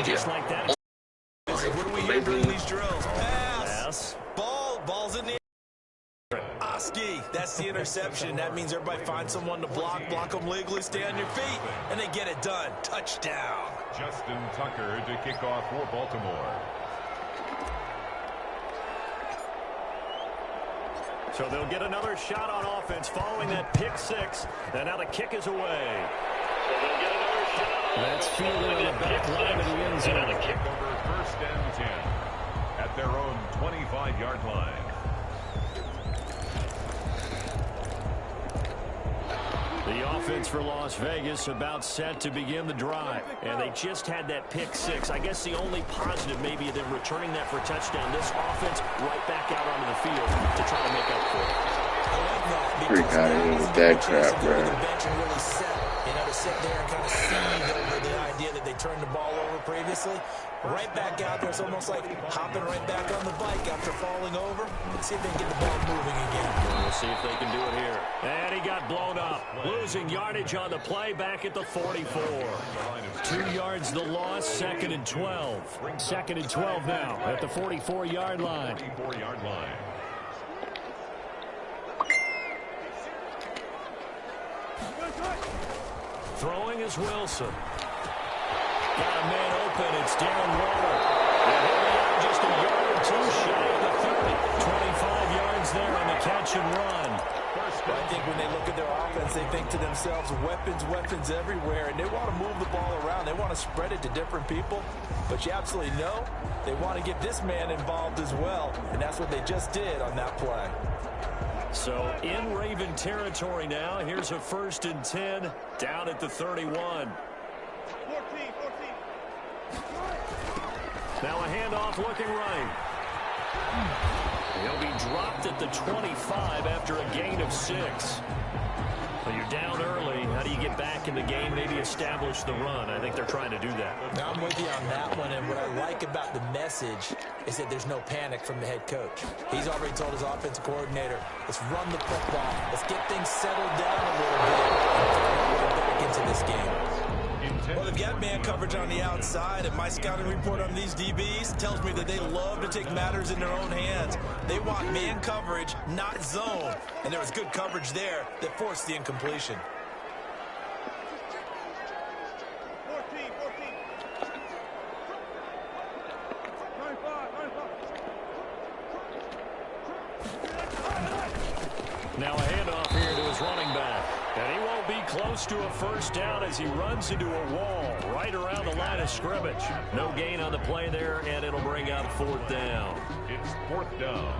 just like that. What do we hear during these drills? Pass. Ball's in the air. Oski, that's the interception. That means everybody finds someone to block them legally, stay on your feet, and they get it done. Touchdown. Justin Tucker to kick off for Baltimore. So they'll get another shot on offense following that pick six. And now the kick is away. That's fielded on the back line of the end zone. And a kick over 1st and 10 at their own 25-yard line. The offense for Las Vegas about set to begin the drive. And they just had that pick six. I guess the only positive maybe them returning that for a touchdown. This offense right back out onto the field to try to make up for it. Freak out of here with that crap, bro. To sit there and kind of seethe over the idea that they turned the ball over previously. Right back out there. It's almost like hopping right back on the bike after falling over. Let's see if they can get the ball moving again. We'll see if they can do it here. And he got blown up. Losing yardage on the play back at the 44. 2 yards the loss, 2nd and 12. 2nd and 12 now at the 44-yard line. 44-yard line. Throwing is Wilson. Got a man open. It's Darren Waller. Just a yard or two shy of the 30. 25 yards there on the catch and run. I think when they look at their offense, they think to themselves, weapons everywhere, and they want to move the ball around. They want to spread it to different people, but you absolutely know they want to get this man involved as well, and that's what they just did on that play. So in Raven territory now. Here's a 1st and 10 down at the 31. 14. Now a handoff looking right. He'll be dropped at the 25 after a gain of 6. Well, you're down early. How do you get back in the game, maybe establish the run? I think they're trying to do that. Now, I'm with you on that one, and what I like about the message is that there's no panic from the head coach. He's already told his offensive coordinator, let's run the football. Let's get things settled down a little bit and find our way back into this game. Well, they've got man coverage on the outside, and my scouting report on these DBs tells me that they love to take matters in their own hands. They want man coverage, not zone. And there was good coverage there that forced the incompletion. 14. Now a handoff here to his running back. And he won't be close to a 1st down as he runs into a wall right around the line of scrimmage. No gain on the play there, and it'll bring out 4th down. It's 4th down.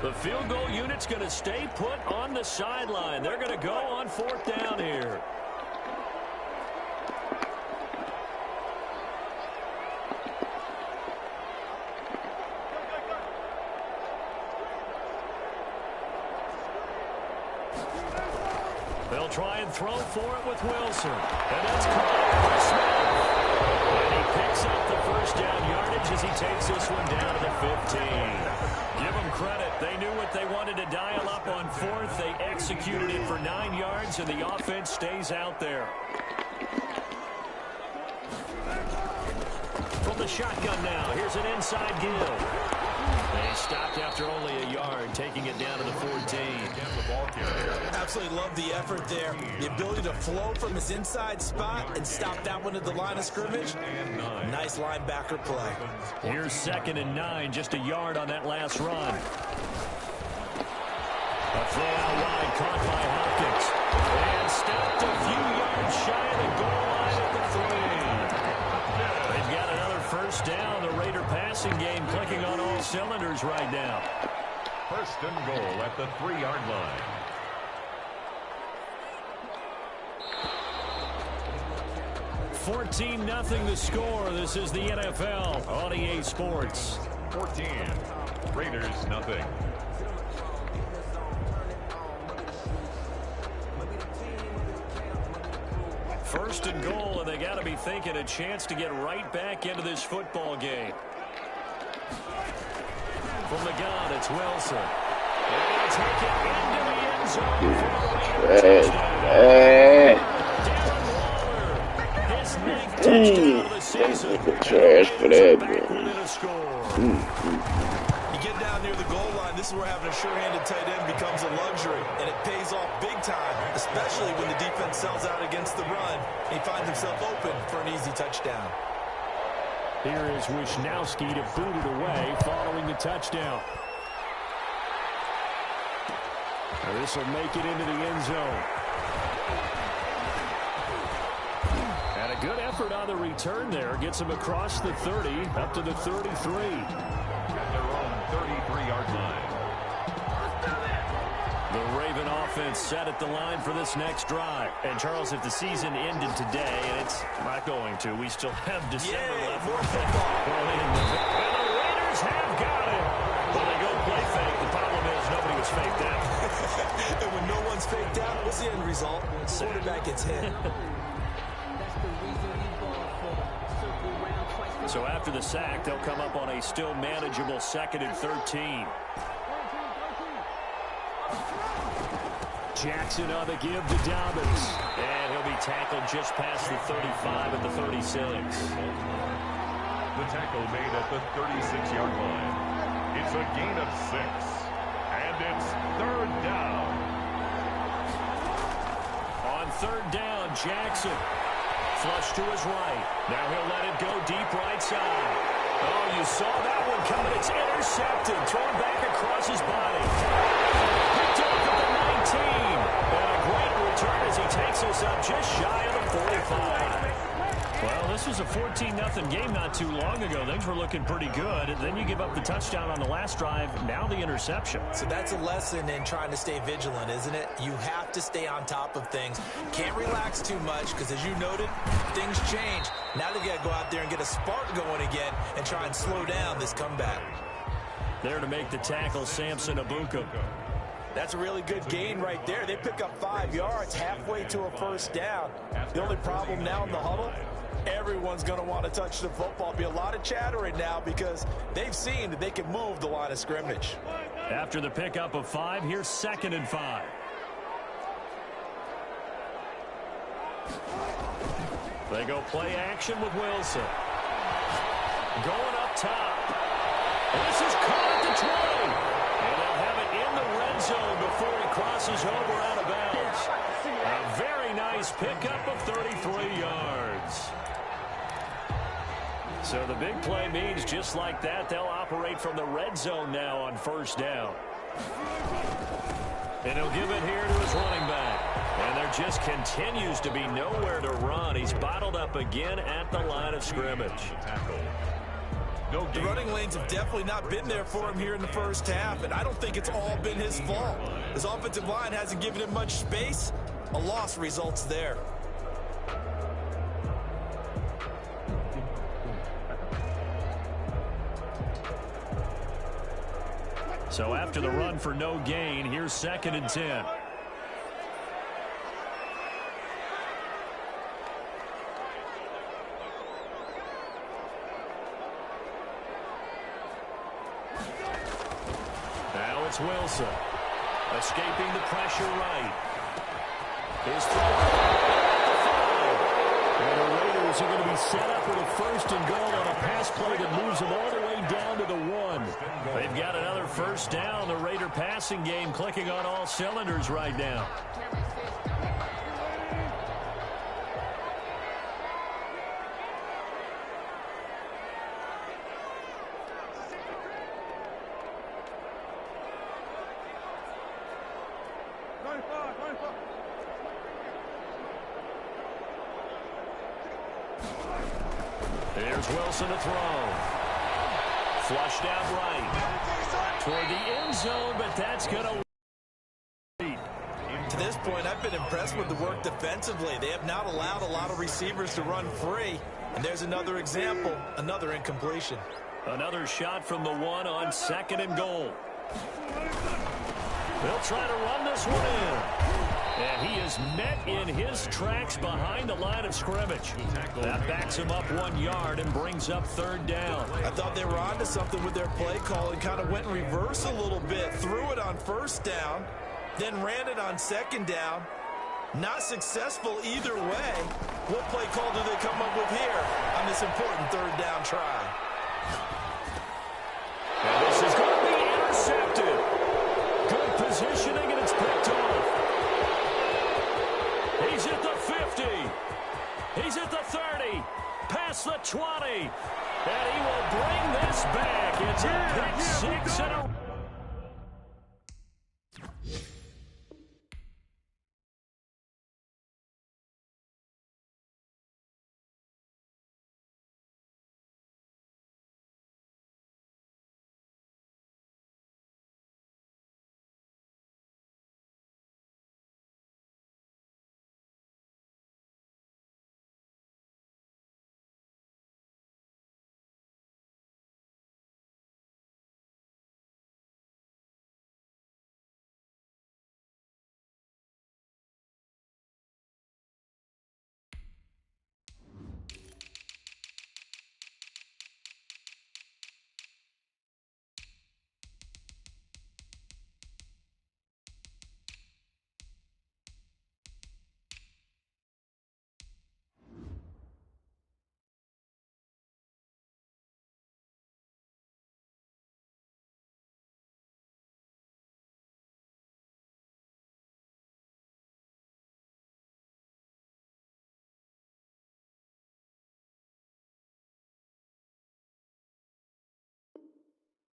The field goal unit's going to stay put on the sideline. They're going to go on 4th down here. They'll try and throw for it with Wilson. And that's caught by Smith. And he picks up the 1st down yardage as he takes this one down to the 15. Give them credit. They knew what they wanted to dial up on 4th. They executed it for 9 yards, and the offense stays out there. From the shotgun now, here's an inside give. They stopped after only a yard, taking it down to the 14. Absolutely love the effort there. The ability to flow from his inside spot and stop that one at the line of scrimmage. Nice linebacker play. Here's 2nd and 9, just a yard on that last run. A throw out wide, caught by Hopkins. And stopped a few yards shy of the goal line at the 3. They've got another 1st down. The Raider passing game clicking on all cylinders right now. 1st and goal at the 3-yard line. $14-0 the score. This is the NFL on EA Sports. 14. Raiders nothing. First and goal, and they got to be thinking a chance to get right back into this football game. From the gun, it's Wilson. And he'll take it into the end zone. Darren Waller, his 9th touchdown of the season. Trash for that, man. You get down near the goal line, this is where having a sure-handed tight end becomes a luxury, and it pays off big time, especially when the defense sells out against the run, and he finds himself open for an easy touchdown. Here is Wisnowski to boot it away following the touchdown. This will make it into the end zone. And a good effort on the return there. Gets him across the 30, up to the 33. At their own 33-yard line. The Raven offense set at the line for this next drive. And, Charles, if the season ended today, and it's not going to, we still have December left. More football. And the Raiders have got it. Well, they go play fake. The problem is nobody was faked out. And when no one's faked out, what's the end result? The quarterback gets hit. So after the sack, they'll come up on a still manageable 2nd and 13. Jackson on the give to Dobbins. And he'll be tackled just past the 35 at the 36. The tackle made at the 36-yard line. It's a gain of 6. And it's 3rd down. On 3rd down, Jackson. Flush to his right. Now he'll let it go deep right side. Oh, you saw that one coming. It's intercepted. Thrown back across his body. Picked up at the 19. And a great return as he takes us up just shy of the 45. Well, this was a 14-0 game not too long ago. Things were looking pretty good. And then you give up the touchdown on the last drive. Now the interception. So that's a lesson in trying to stay vigilant, isn't it? You have to stay on top of things. Can't relax too much because, as you noted, things change. Now they've got to go out there and get a spark going again and try and slow down this comeback. There to make the tackle, Samson Abuka. That's a really good gain right there. They pick up 5 yards halfway to a 1st down. The only problem now in the huddle, everyone's going to want to touch the football. Be a lot of chattering now because they've seen that they can move the line of scrimmage. After the pickup of 5, here's 2nd and 5. They go play action with Wilson. Going up top. This is caught at the 20. And they'll have it in the red zone before he crosses over out of bounds. A very nice pickup of 33 yards. So the big play means just like that, they'll operate from the red zone now on 1st down. And he'll give it here to his running back. And there just continues to be nowhere to run. He's bottled up again at the line of scrimmage. The running lanes have definitely not been there for him here in the 1st half, and I don't think it's all been his fault. His offensive line hasn't given him much space. A loss results there. So after the run for no gain, here's 2nd and 10. Now it's Wilson. Escaping the pressure right. His throw. And the Raiders are going to be set up with a 1st and goal on a pass play that moves them all the way down to the 1. They've got another 1st down. The Raider passing game clicking on all cylinders right now. Here's Wilson to throw. Flushed out right. Toward the end zone, but that's going to... To this point, I've been impressed with the work defensively. They have not allowed a lot of receivers to run free. And there's another example, another incompletion. Another shot from the 1 on 2nd and goal. They'll try to run this one in. And he is met in his tracks behind the line of scrimmage. That backs him up 1 yard and brings up third down. I thought they were onto something with their play call and kind of went in reverse a little bit. Threw it on first down, then ran it on second down. Not successful either way. What play call do they come up with here on this important third down try? And this is going to be intercepted. Good positioning, and it's picked off. He's at the 50. He's at the 30. Past the 20. And he will bring this back. It's a pick six and a...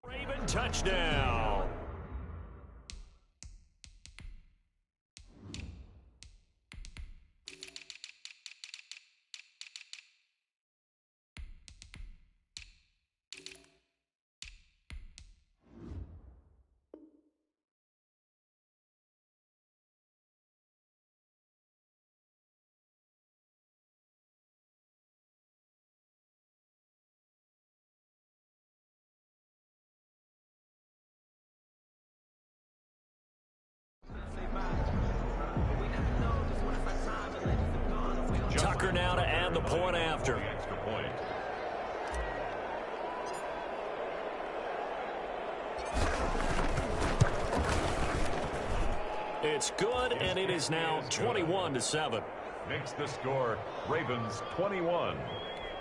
Raven touchdown. Tucker now to add the point after. Extra point. It's good, and it is now 21-7. Makes the score Ravens 21,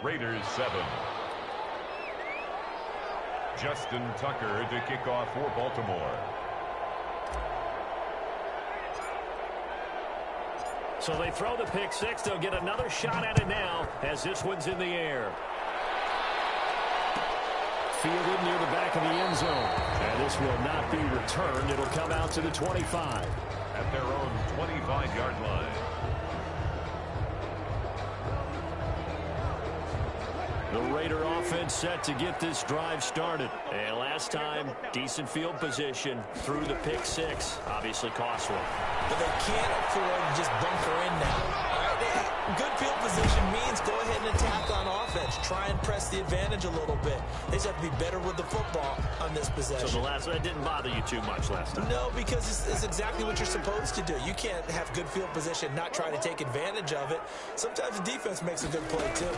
Raiders 7. Justin Tucker to kick off for Baltimore. So they throw the pick six. They'll get another shot at it now as this one's in the air. Fielded near the back of the end zone. And this will not be returned. It'll come out to the 25. At their own 25-yard line. The Raider offense set to get this drive started. And last time, decent field position through the pick six. Obviously costly. But they can't afford to just bunker in now. All right, good field position means go ahead and attack on offense. Try and press the advantage a little bit. They just have to be better with the football on this possession. So that didn't bother you too much last time? No, because it's exactly what you're supposed to do. You can't have good field position, not try to take advantage of it. Sometimes the defense makes a good play, too.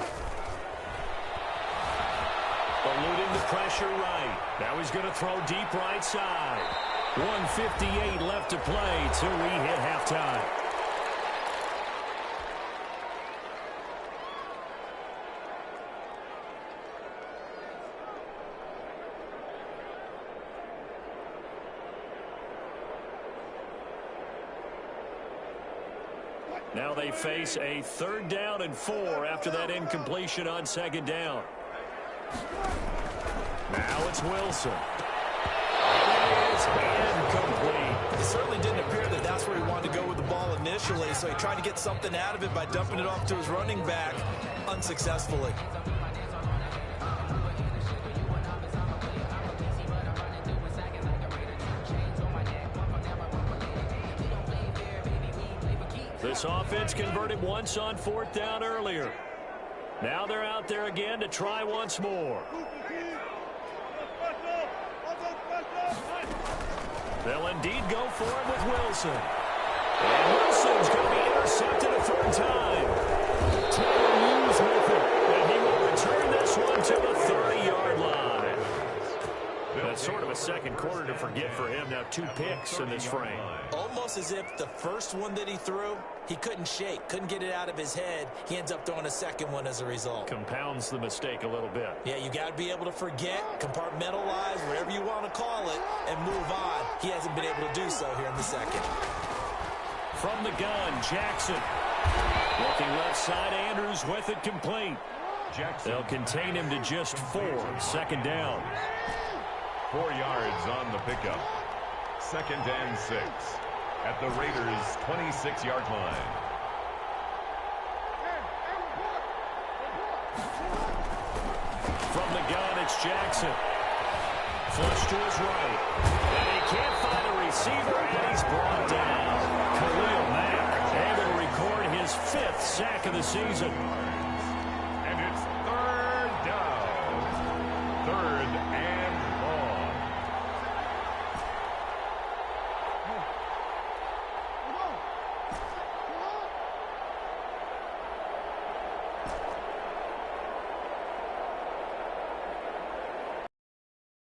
Eluding the pressure right. Now he's going to throw deep right side. 1:58 left to play till we hit halftime. Now they face a 3rd down and 4 after that incompletion on 2nd down. Now it's Wilson. It is incomplete. It certainly didn't appear that that's where he wanted to go with the ball initially, so he tried to get something out of it by dumping it off to his running back unsuccessfully. This offense converted once on 4th down earlier. Now they're out there again to try once more. They'll indeed go for it with Wilson. And Wilson Wilson's going to be intercepted a third time. Taylor Hughes with it, and he will return this one to the 30-yard line. That's sort of a second quarter to forget for him. Now 2 picks in this frame. Almost as if the first one that he threw, he couldn't shake, couldn't get it out of his head. He ends up throwing a second one as a result. Compounds the mistake a little bit. Yeah, you got to be able to forget, compartmentalize, whatever you want to call it, and move on. He hasn't been able to do so here in the second. From the gun, Jackson. Looking left side, Andrews with it complete. Jackson. They'll contain him to just 4. Second down. 4 yards on the pickup. 2nd and 6 at the Raiders' 26-yard line. From the gun, it's Jackson. Flush to his right. And he can't find a receiver, and he's brought down. Khalil Mack able to record his 5th sack of the season. And it's 3rd down. 3rd and long.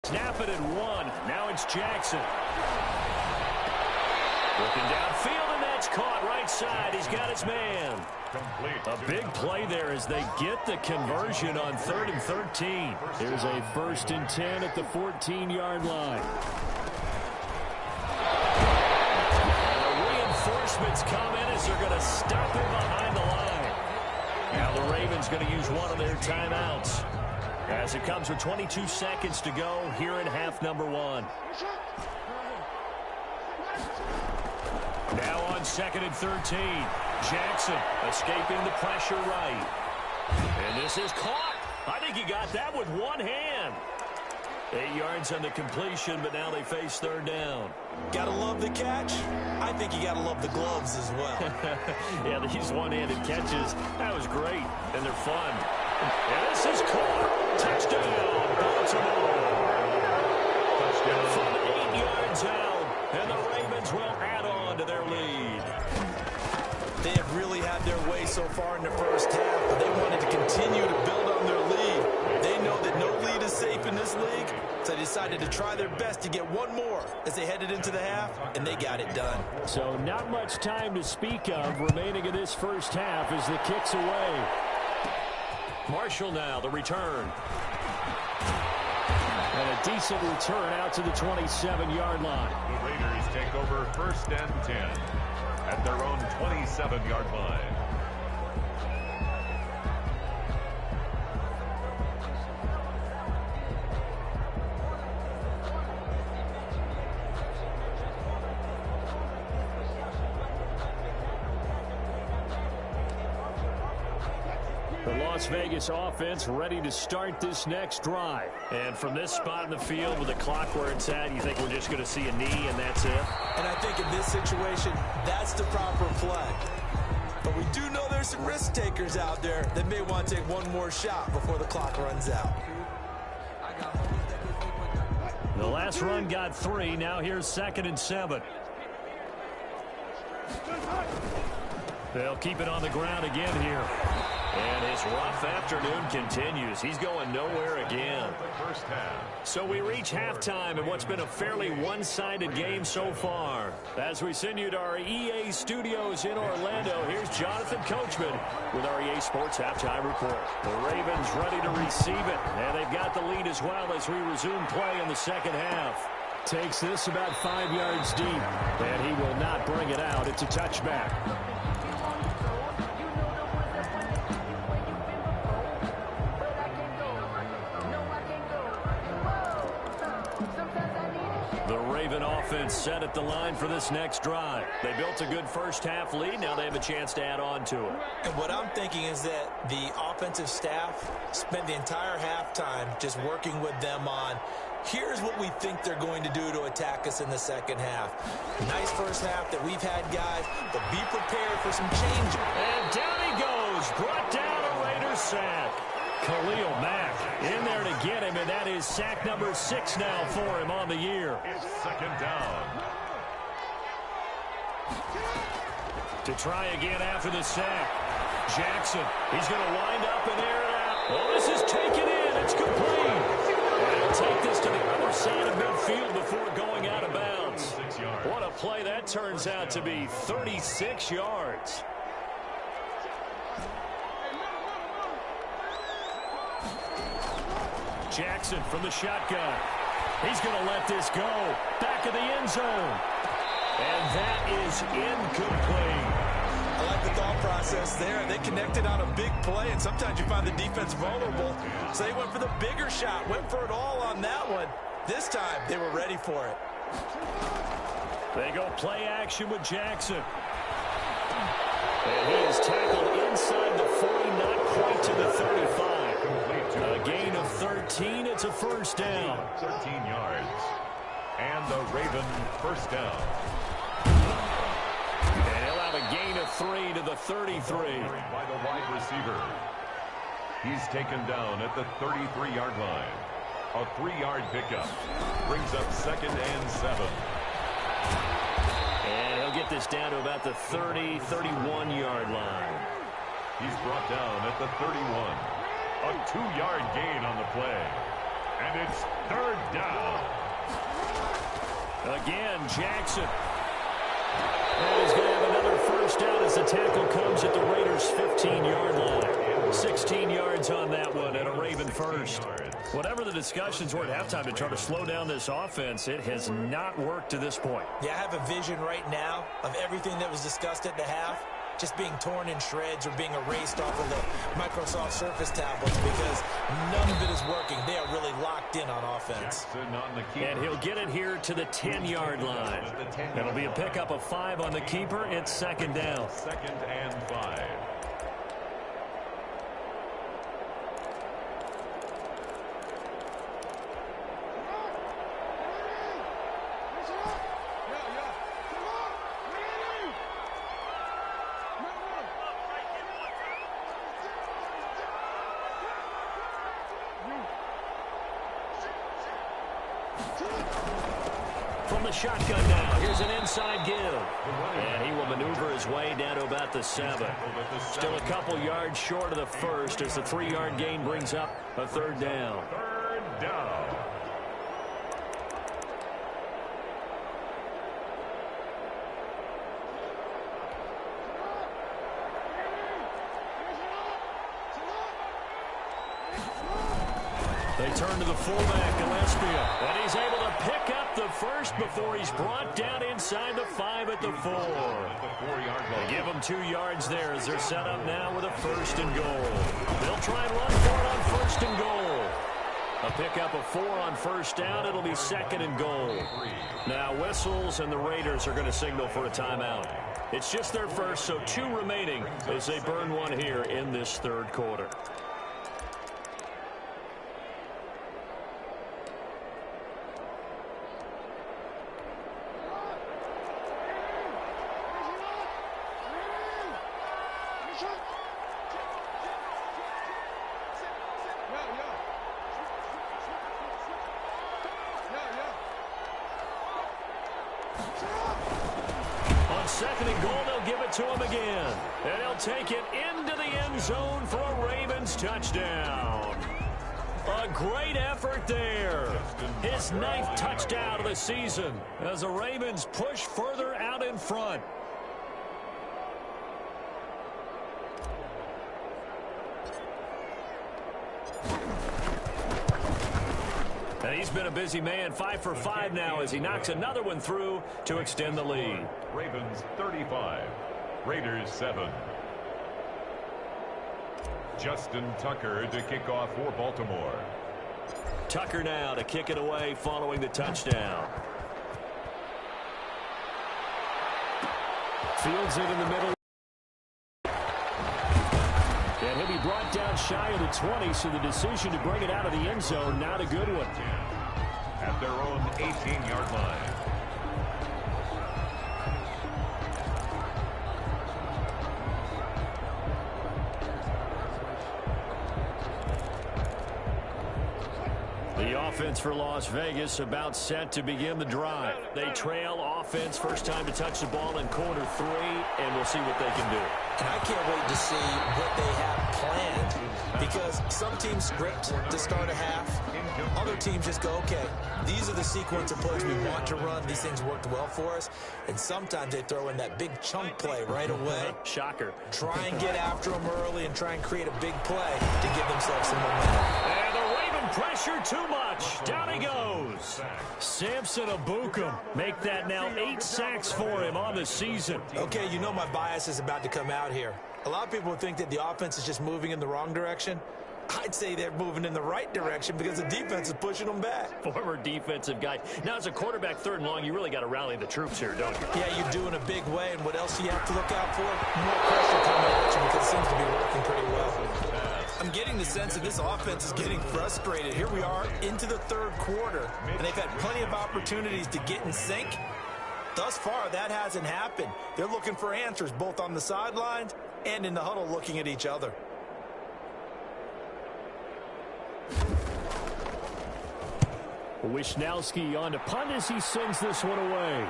Snap it at 1. Now it's Jackson. Looking downfield, and that's caught right side. He's got his man. Complete. A big play there as they get the conversion on 3rd and 13. Here's a 1st and 10 at the 14-yard line. And the reinforcements come in as they're going to stop him behind the line. Now the Ravens going to use one of their timeouts as it comes with 22 seconds to go here in half number 1. Now on 2nd and 13. Jackson escaping the pressure right. And this is caught. I think he got that with one hand. 8 yards on the completion, but now they face 3rd down. Gotta love the catch. I think you gotta love the gloves as well. Yeah, these one-handed catches, that was great, and they're fun. And this is caught. Touchdown, Baltimore. Touchdown. From 8 yards out, and the Ravens will add on to their lead. They have really had their way so far in the first half, but they wanted to continue to build on their lead. They know that no lead is safe in this league, so they decided to try their best to get one more as they headed into the half, and they got it done. So not much time to speak of remaining in this first half as the kick's away. Marshall now, the return. And a decent return out to the 27-yard line. The Raiders take over 1st and 10 at their own 27-yard line. The Las Vegas offense ready to start this next drive. And from this spot in the field with the clock where it's at, you think we're just going to see a knee and that's it? And I think in this situation, that's the proper play. But we do know there's some risk takers out there that may want to take one more shot before the clock runs out. The last run got 3. Now here's 2nd and 7. They'll keep it on the ground again here. And his rough afternoon continues. He's going nowhere again. First half. So we reach halftime in what's been a fairly one-sided game so far. As we send you to our EA studios in Orlando, here's Jonathan Coachman with our EA Sports Halftime Report. The Ravens ready to receive it, and they've got the lead as well as we resume play in the second half. Takes this about 5 yards deep, and he will not bring it out. It's a touchback. The Raven offense set at the line for this next drive. They built a good first half lead. Now they have a chance to add on to it. And what I'm thinking is that the offensive staff spent the entire halftime just working with them on, here's what we think they're going to do to attack us in the second half. Nice first half that we've had, guys, but be prepared for some change. And down he goes. Brought down a Raiders sack. Khalil Mack in there to get him, and that is sack number 6 now for him on the year. It's 2nd down. To try again after the sack. Jackson, he's going to wind up and air it out. Oh, this is taken in. It's complete. And he'll take this to the other side of midfield before going out of bounds. What a play that turns out to be. 36 yards. Jackson from the shotgun. He's going to let this go. Back of the end zone. And that is incomplete. I like the thought process there. They connected on a big play, and sometimes you find the defense vulnerable. So they went for the bigger shot, went for it all on that one. This time, they were ready for it. They go play action with Jackson. And he is tackled inside the 40, not quite to the 35. A gain of 13. It's a first down. 13 yards. And the Raven first down. And he'll have a gain of 3 to the 33. By the wide receiver. He's taken down at the 33-yard line. A 3-yard pickup. Brings up 2nd and 7. And he'll get this down to about the 30, 31-yard line. He's brought down at the 31. A 2-yard gain on the play. And it's 3rd down. Again, Jackson. And he's going to have another first down as the tackle comes at the Raiders' 15-yard line. 16 yards on that one and a Raven first. Whatever the discussions were at halftime to try to slow down this offense, it has not worked to this point. Yeah, I have a vision right now of everything that was discussed at the half just being torn in shreds or being erased off of the Microsoft Surface tablets because none of it is working. They are really locked in on offense. And he'll get it here to the 10-yard line. It'll be a pickup of 5 on the keeper. It's 2nd down. 2nd and 5. From the shotgun now, here's an inside give. And he will maneuver his way down to about the 7. Still a couple yards short of the first as the 3-yard gain brings up a 3rd down. 3rd down. They turn to the fullback, Gillespie, and he's able to pick up the first before he's brought down inside the 5 at the 4. They give him 2 yards there as they're set up now with a 1st and goal. They'll try and run for it on 1st and goal. A pickup of 4 on 1st down. It'll be 2nd and goal. Now whistles and the Raiders are going to signal for a timeout. It's just their first, so 2 remaining as they burn one here in this 3rd quarter. On 2nd and goal, they'll give it to him again. And he'll take it into the end zone for a Ravens touchdown. A great effort there. His 9th touchdown of the season as the Ravens push further out in front. And he's been a busy man, 5 for 5 now as he knocks another one through to extend the lead. Ravens 35, Raiders 7. Justin Tucker to kick off for Baltimore. Tucker now to kick it away following the touchdown. Fields it in the middle. And he'll be brought down shy of the 20, so the decision to bring it out of the end zone, not a good one. At their own 18-yard line. The The offense for Las Vegas about set to begin the drive. They trail offense, first time to touch the ball in quarter 3, and we'll see what they can do. And I can't wait to see what they have planned, because some teams script to start a half. Other teams just go, okay, these are the sequence of plays we want to run. These things worked well for us. And sometimes they throw in that big chunk play right away. Shocker. Try and get after them early and try and create a big play to give themselves some momentum. And the Raven pressure too much. Down he goes. Samson Ebukam. Make that now 8 sacks for him on the season. Okay, you know my bias is about to come out here. A lot of people think that the offense is just moving in the wrong direction. I'd say they're moving in the right direction because the defense is pushing them back. Former defensive guy. Now, as a quarterback, 3rd and long, you really got to rally the troops here, don't you? Yeah, you do in a big way. And what else do you have to look out for? More pressure coming at you because it seems to be working pretty well. I'm getting the sense that this offense is getting frustrated. Here we are into the 3rd quarter, and they've had plenty of opportunities to get in sync. Thus far, that hasn't happened. They're looking for answers both on the sidelines and in the huddle looking at each other. Wisnowski on to punt as he sends this one away.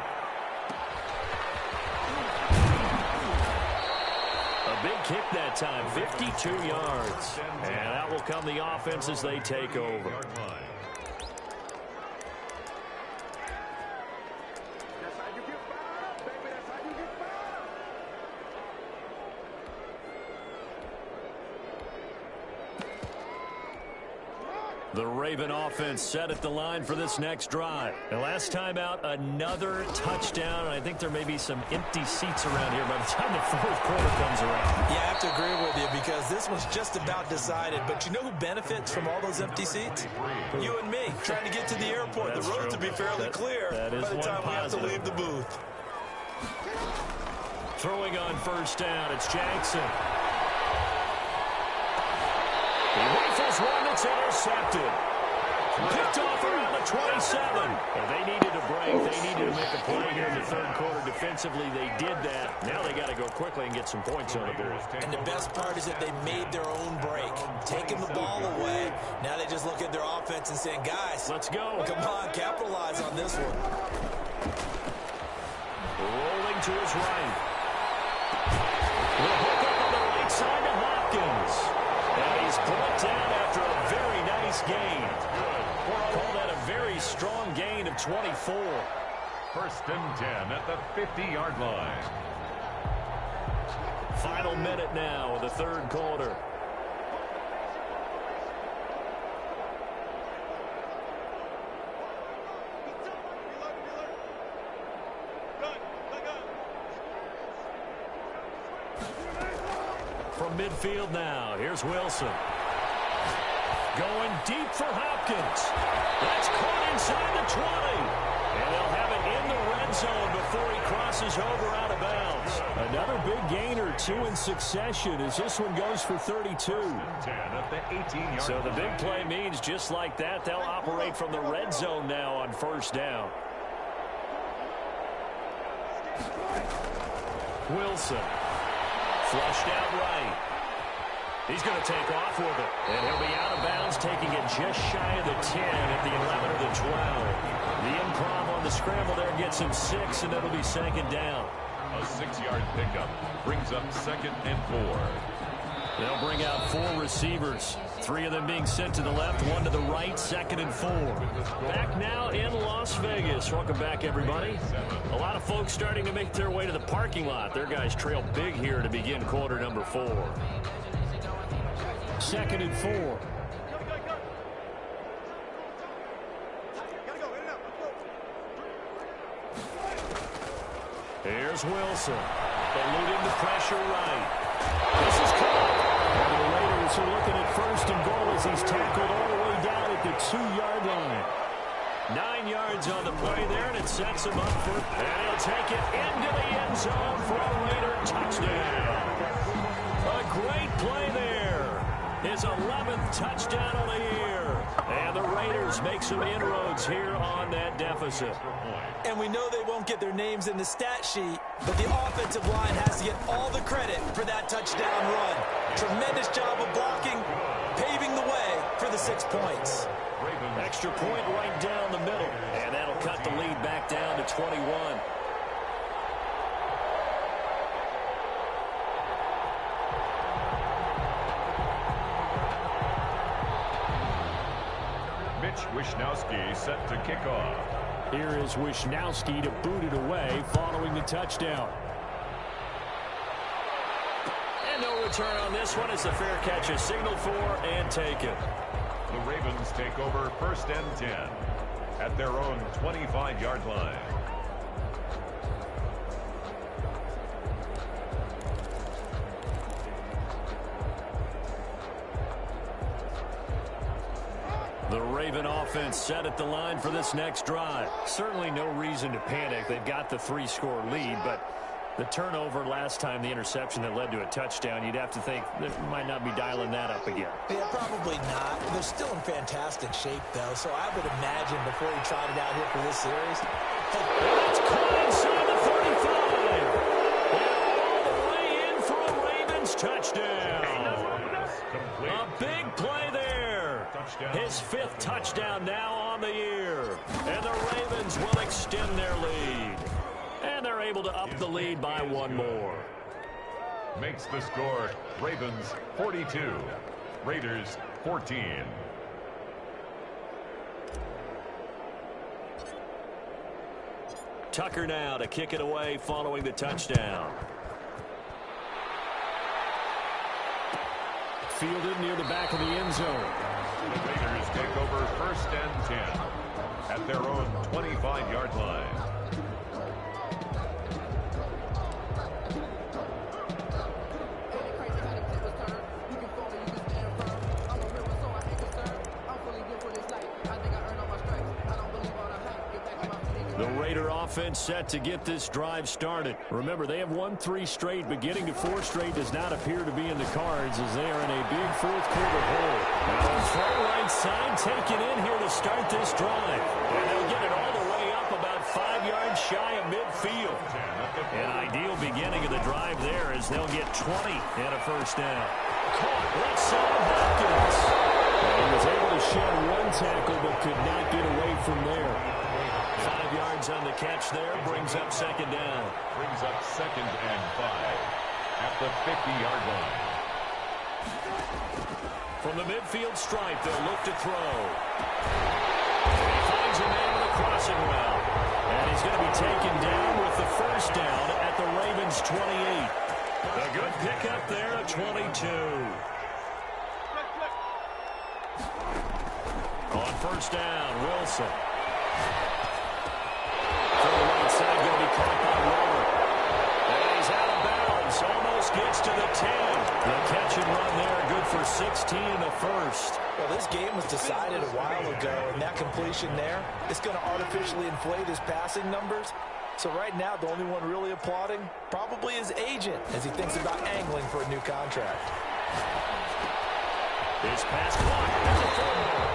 A big kick that time, 52 yards. And that will come the offense as they take over. The Raven offense set at the line for this next drive. And last time out, another touchdown. And I think there may be some empty seats around here by the time the 4th quarter comes around. Yeah, I have to agree with you because this one's just about decided. But you know who benefits from all those empty seats? You and me, trying to get to the airport. The roads will be fairly clear by the time we have to leave the booth. Throwing on 1st down, it's Jackson. He rifles one that's intercepted. Picked off around the 27. And they needed a break. They needed to make a play here in the 3rd quarter. Defensively, they did that. Now they got to go quickly and get some points on the board. And the best part is that they made their own break. Taking the ball away. Now they just look at their offense and saying, guys, let's go. Come on, capitalize on this one. Rolling to his right. We'll hook up on the right side to Hopkins. And he's brought down after a very nice gain. Call that a very strong gain of 24. 1st and 10 at the 50-yard line. Final minute now of the 3rd quarter. From midfield now, here's Wilson. Going deep for Hopkins. That's caught inside the 20. And they'll have it in the red zone before he crosses over out of bounds. Another big gainer, 2 in succession as this one goes for 32. 10 at the 18-yard So the big play means just like that, they'll operate from the red zone now on 1st down. Wilson. Flushed out right. He's going to take off with it. And he'll be out of bounds, taking it just shy of the 10 at the 11 or the 12. The improv on the scramble there gets him 6, and it'll be 2nd down. A 6-yard pickup brings up 2nd and 4. They'll bring out 4 receivers. 3 of them being sent to the left, 1 to the right, 2nd and 4. Back now in Las Vegas. Welcome back, everybody. A lot of folks starting to make their way to the parking lot. Their guys trail big here to begin quarter number 4. 2nd and 4. Here's Wilson. Eluding the pressure right. This is caught. And the Raiders are looking at 1st and goal as he's tackled all the way down at the 2-yard line. 9 yards on the play there, and it sets him up for... And he'll take it into the end zone for a Raider touchdown. A great play there. His 11th touchdown of the year. And the Raiders make some inroads here on that deficit. And we know they won't get their names in the stat sheet, but the offensive line has to get all the credit for that touchdown run. Tremendous job of blocking, paving the way for the 6 points. Extra point right down the middle. And that'll cut the lead back down to 21. Mitch Wishnowsky set to kick off. Here is Wishnowsky to boot it away following the touchdown. And no return on this one. It's a fair catch, a signal for and taken. The Ravens take over 1st and 10 at their own 25-yard line. The Raven offense set at the line for this next drive. Certainly no reason to panic. They've got the 3-score lead, but the turnover last time, the interception that led to a touchdown, you'd have to think they might not be dialing that up again. Yeah, probably not. They're still in fantastic shape, though, so I would imagine before he tried it out here for this series. It's caught inside the 35. And all the way in for a Ravens touchdown. A big play there. His 5th touchdown now on the year. And the Ravens will extend their lead. And they're able to up the lead by 1 more. Makes the score Ravens 42, Raiders 14. Tucker now to kick it away following the touchdown. Fielded near the back of the end zone. The Raiders take over 1st and 10 at their own 25-yard line. The Raider offense set to get this drive started. Remember, they have won 3 straight, but getting to 4 straight does not appear to be in the cards as they are in a big 4th quarter hole. Front right side taken in here to start this drive. And they'll get it all the way up about 5 yards shy of midfield. An ideal beginning of the drive there as they'll get 20 and a 1st down. Caught left side of Hopkins. He was able to shed 1 tackle but could not get away from there. 5 yards on the catch there, brings up 2nd down. Brings up 2nd and 5 at the 50-yard line. From the midfield stripe, they'll look to throw. He finds a man with a crossing route. And he's going to be taken down with the 1st down at the Ravens 28. A good pickup there at 22. On 1st down, Wilson. From the right side, going to be caught by Waller. And he's out of bounds. Almost gets to the 10. The catch and run there, good for 16 and a 1st. Well, this game was decided a while ago, and that completion there is going to artificially inflate his passing numbers. So right now, the only one really applauding probably his agent as he thinks about angling for a new contract. His pass clock has a fumble.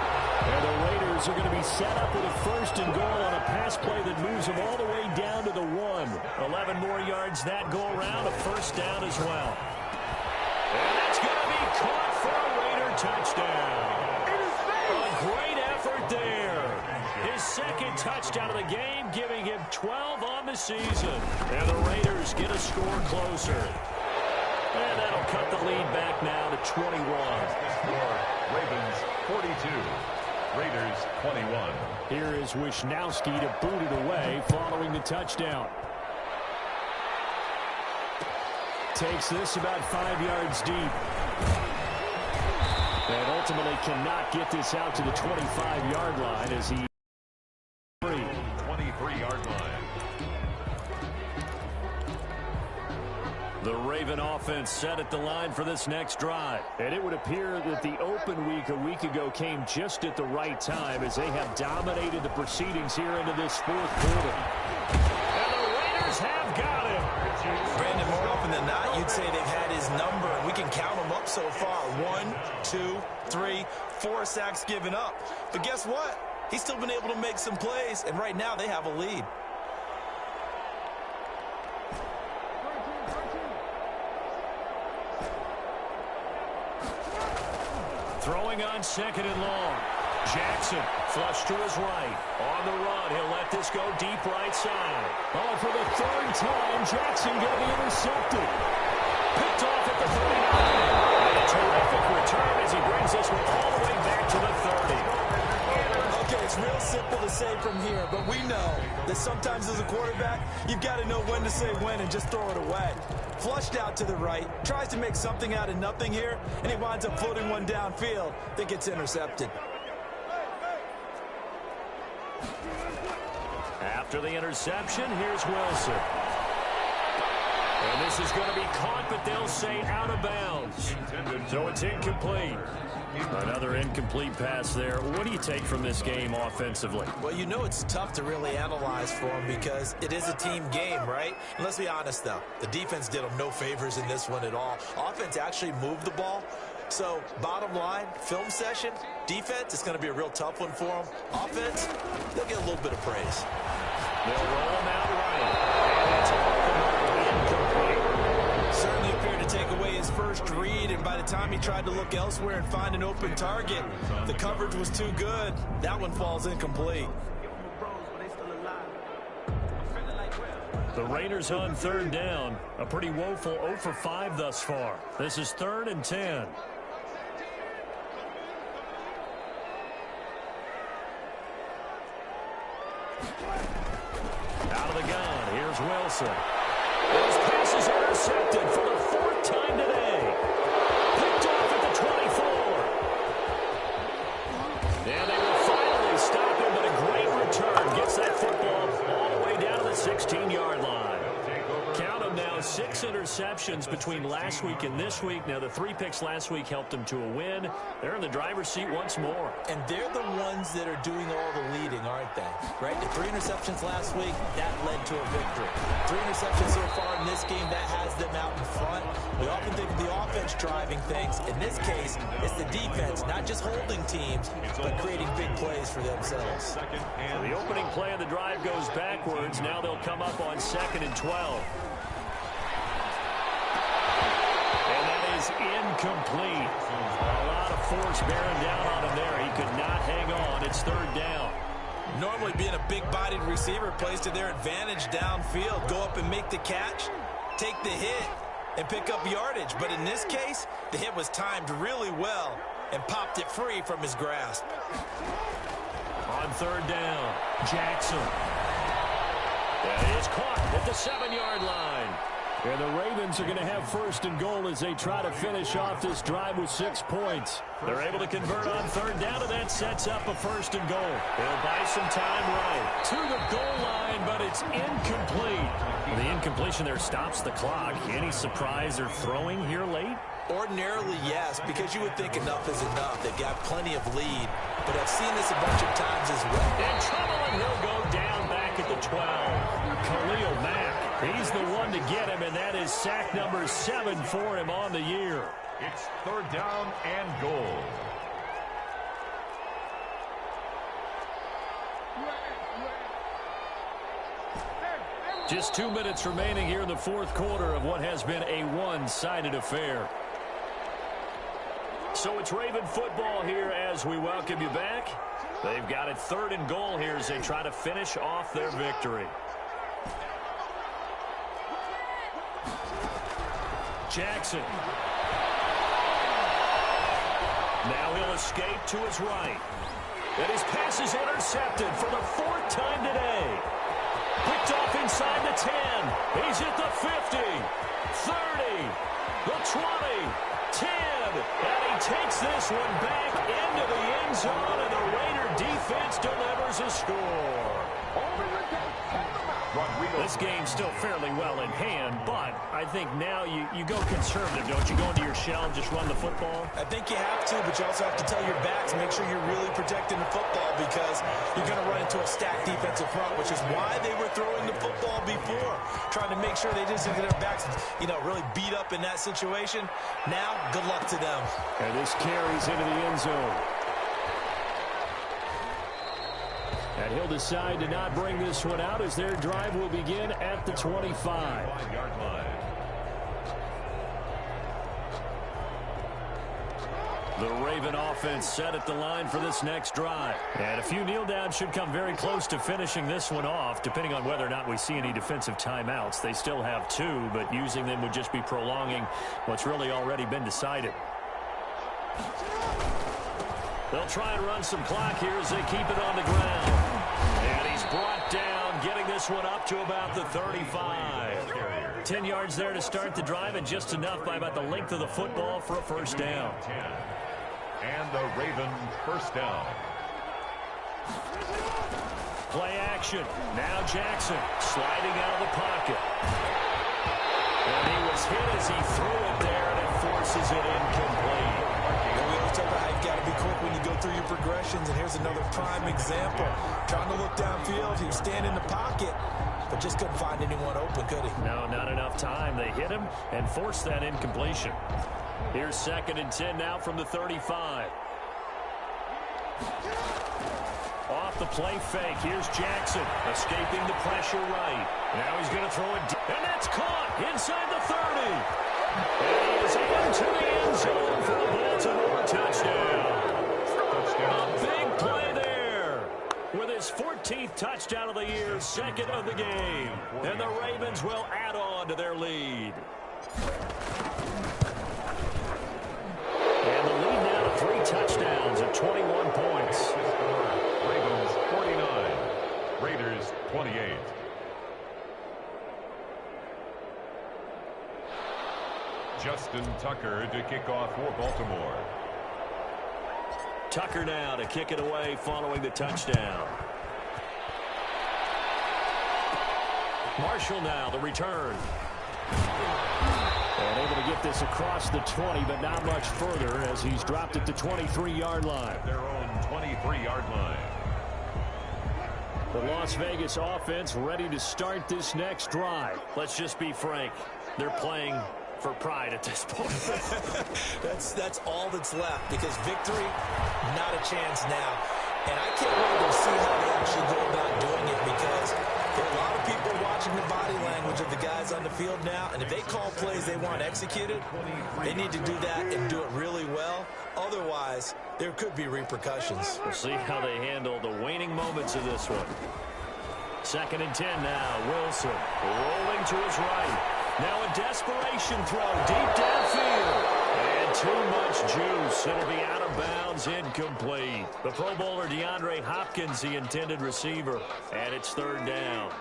And the Raiders are going to be set up with a 1st and goal on a pass play that moves them all the way down to the 1. 11 more yards that go around, a 1st down as well. And that's going to be caught for a Raider touchdown. A great effort there. His 2nd touchdown of the game, giving him 12 on the season. And the Raiders get a score closer. And that'll cut the lead back now to 21. Ravens 42, Raiders 21. Here is Wishnowsky to boot it away following the touchdown. Takes this about 5 yards deep. And ultimately cannot get this out to the 25-yard line as he... 23-yard line. The Raven offense set at the line for this next drive. And it would appear that the open week a week ago came just at the right time as they have dominated the proceedings here into this 4th quarter. And the Raiders have got him. Brandon, more often than not, you'd say they've had his number, and we can count them up so far. 1, 2, 3, 4 sacks given up. But guess what? He's still been able to make some plays, and right now they have a lead. Throwing on second and long. Jackson flush to his right. On the run, he'll let this go deep right side. Oh, for the third time, Jackson going to be intercepted. Picked off at the 39. And a terrific return as he brings this one all the way back to the 30. Okay, it's real simple to say from here, but we know that sometimes as a quarterback, you've got to know when to say when and just throw it away. Flushed out to the right, tries to make something out of nothing here, and he winds up floating one downfield that gets intercepted. After the interception, here's Wilson. And this is going to be caught, but they'll say out of bounds. So it's incomplete. Another incomplete pass there. What do you take from this game offensively? Well, you know it's tough to really analyze for them because it is a team game, right? And let's be honest, though. The defense did them no favors in this one at all. Offense actually moved the ball. So, bottom line, film session, defense, it's going to be a real tough one for them. Offense, they'll get a little bit of praise. They'll roll them out right. And it's off the mark, incomplete. Certainly appeared to take away his first read, and by the time he tried to look elsewhere and find an open target, the coverage was too good. That one falls incomplete. The Raiders on third down. A pretty woeful 0 for 5 thus far. This is 3rd and 10. Out of the gun, here's Wilson. Those passes are intercepted for the 4th time today. Picked off at the 24. And they will finally stop him, but a great return. Gets that football all the way down to the 16-yard line. Count them now, 6 interceptions between last week and this week. Now, the 3 picks last week helped them to a win. They're in the driver's seat once more. And they're the ones that are doing all the leading, aren't they? Right? The 3 interceptions last week, that led to a victory. 3 interceptions so far in this game, that has them out in front. We often think of the offense driving things. In this case, it's the defense, not just holding teams, but creating big plays for themselves. So the opening play of the drive goes backwards. Now they'll come up on 2nd and 12. Incomplete. A lot of force bearing down on him there. He could not hang on. It's 3rd down. Normally being a big-bodied receiver plays to their advantage downfield. Go up and make the catch, take the hit, and pick up yardage. But in this case, the hit was timed really well and popped it free from his grasp. On 3rd down, Jackson. That is caught at the 7-yard line. And the Ravens are going to have 1st and goal as they try to finish off this drive with 6 points. They're able to convert on 3rd down, and that sets up a 1st and goal. They'll buy some time right to the goal line, but it's incomplete. The incompletion there stops the clock. Any surprise they're throwing here late? Ordinarily, yes, because you would think enough is enough. They've got plenty of lead, but I've seen this a bunch of times as well. In trouble, and he'll go down back at the 12. Khalil Mack. He's the one to get him, and that is sack number 7 for him on the year. It's 3rd down and goal. Just 2 minutes remaining here in the 4th quarter of what has been a one-sided affair. So it's Raven football here as we welcome you back. They've got it 3rd and goal here as they try to finish off their victory. Jackson. Now he'll escape to his right. And his pass is intercepted for the 4th time today. Picked off inside the 10. He's at the 50, 30, the 20, 10. And he takes this one back into the end zone, and the Raider defense delivers a score. This game's still fairly well in hand, but I think now you go conservative, don't you? Go into your shell and just run the football? I think you have to, but you also have to tell your backs, make sure you're really protecting the football because you're going to run into a stacked defensive front, which is why they were throwing the football before, trying to make sure they just get their backs, really beat up in that situation. Now, good luck to them. And this carries into the end zone. And he'll decide to not bring this one out as their drive will begin at the 25. 5-yard line. The Raven offense set at the line for this next drive. And a few kneel downs should come very close to finishing this one off, depending on whether or not we see any defensive timeouts. They still have 2, but using them would just be prolonging what's really already been decided. They'll try and run some clock here as they keep it on the ground. And he's brought down, getting this one up to about the 35. 10 yards there to start the drive, and just enough by about the length of the football for a first down. And the Ravens first down. Play action. Now Jackson sliding out of the pocket. And he was hit as he threw it there, and it forces it incomplete. We always talk about how you've got to be quick when you go through your progressions, and here's another prime example. Trying to look downfield, he was standing in the pocket, but just couldn't find anyone open, could he? No, not enough time. They hit him and forced that incompletion. Here's 2nd and 10 now from the 35. Off the play fake. Here's Jackson escaping the pressure right. Now he's going to throw it deep. And that's caught inside the 30. And he is into the end zone for the Baltimore touchdown. A big play there. With his 14th touchdown of the year, 2nd of the game. And the Ravens will add on to their lead. And the lead now to 3 touchdowns at 21 points. Ravens 49, Raiders 28. Justin Tucker to kick off for Baltimore. Tucker now to kick it away following the touchdown. Marshall now, the return. And able to get this across the 20, but not much further as he's dropped at the 23-yard line. Their own 23-yard line. The Las Vegas offense ready to start this next drive. Let's just be frank. They're playing for pride at this point. That's all that's left, because victory, not a chance now. And I can't wait to see how they actually go about doing it, because there are a lot of people watching the body language of the guys on the field now, and if they call plays they want executed, they need to do that and do it really well. Otherwise, there could be repercussions. We'll see how they handle the waning moments of this one. 2nd and 10 now. Wilson rolling to his right. Now a desperation throw deep downfield. And too much juice. It'll be out of bounds, incomplete. The Pro Bowler DeAndre Hopkins, the intended receiver. And it's 3rd down.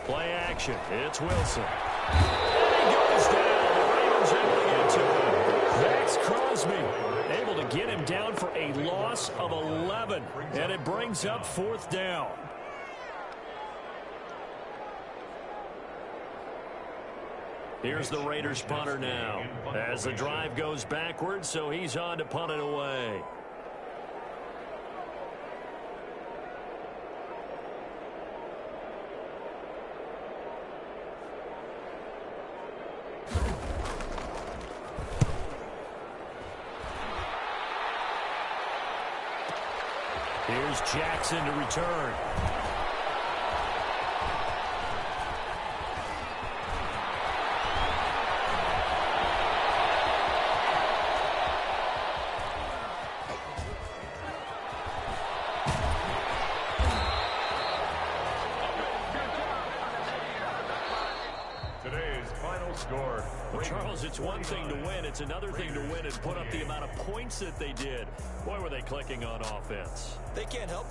Play action. It's Wilson. And he goes down. The Ravens able to get to him. Max Crosby able to get him down for a loss of 11. And it brings up 4th down. Here's the Raiders punter now as the drive goes backwards, so he's on to punt it away. Here's Jackson to return. Today's final score. Well, Charles, it's one thing to win. It's another thing to win and put up the amount of points that they did. Boy, were they clicking on offense. They can't help